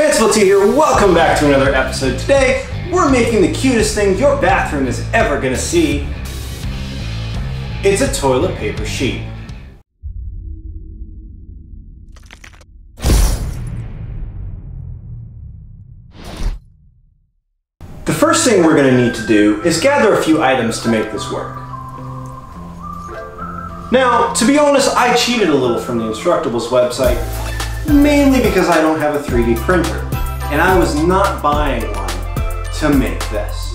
Fanciful here, welcome back to another episode. Today, we're making the cutest thing your bathroom is ever gonna see. It's a toilet paper sheet. The first thing we're gonna need to do is gather a few items to make this work. Now, to be honest, I cheated a little from the Instructables website, mainly because I don't have a 3D printer, and I was not buying one to make this.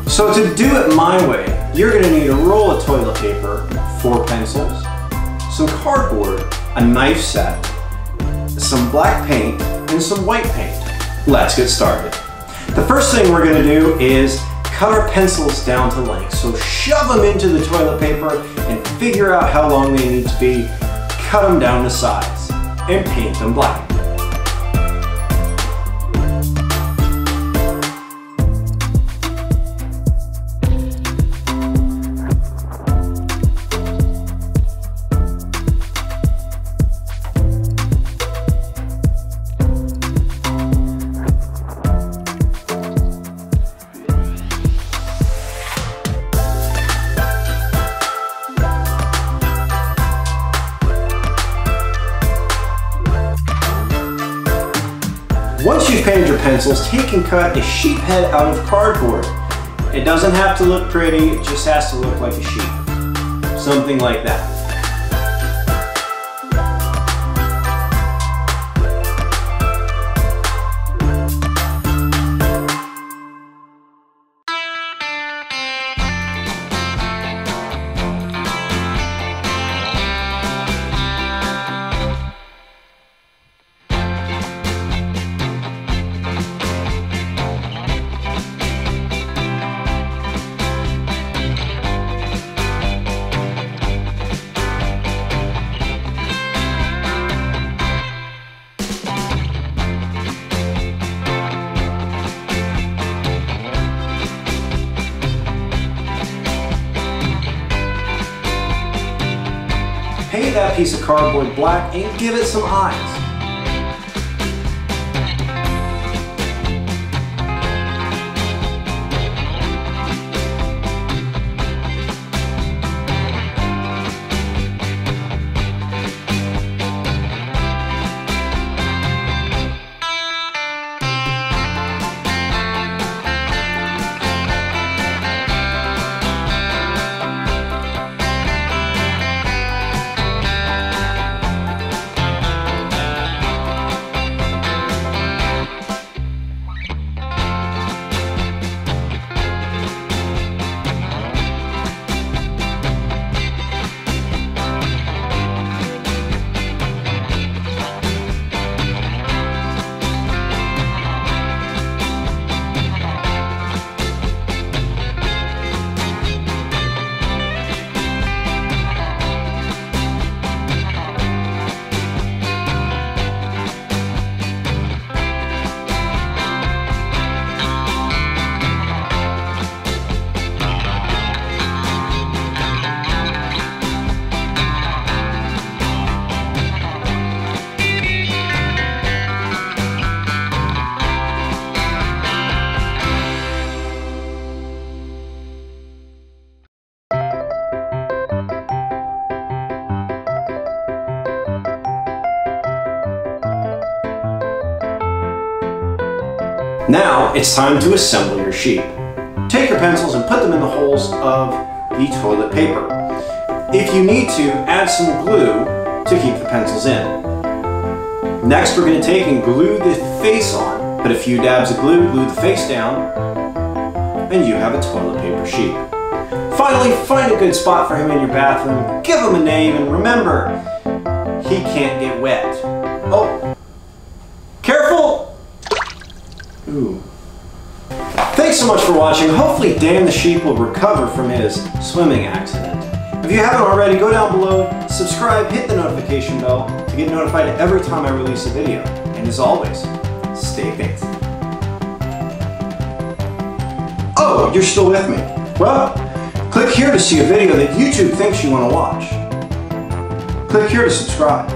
So to do it my way, you're gonna need a roll of toilet paper, 4 pencils, some cardboard, a knife set, some black paint, and some white paint. Let's get started. The first thing we're gonna do is cut our pencils down to length. So shove them into the toilet paper and figure out how long they need to be, cut them down to size, and paint them black. Once you've painted your pencils, take and cut a sheep head out of cardboard. It doesn't have to look pretty, it just has to look like a sheep. Something like that. Paint that piece of cardboard black and give it some eyes. Now it's time to assemble your sheet. Take your pencils and put them in the holes of the toilet paper. If you need to, add some glue to keep the pencils in. Next, we're going to take and glue the face on. Put a few dabs of glue, glue the face down, and you have a toilet paper sheet. Finally, find a good spot for him in your bathroom, give him a name, and remember, he can't get wet. Oh, careful! Ooh. Thanks so much for watching. Hopefully Dan the sheep will recover from his swimming accident. If you haven't already, go down below, subscribe, hit the notification bell to get notified every time I release a video. And as always, stay fancy. Oh, you're still with me? Well, click here to see a video that YouTube thinks you want to watch. Click here to subscribe.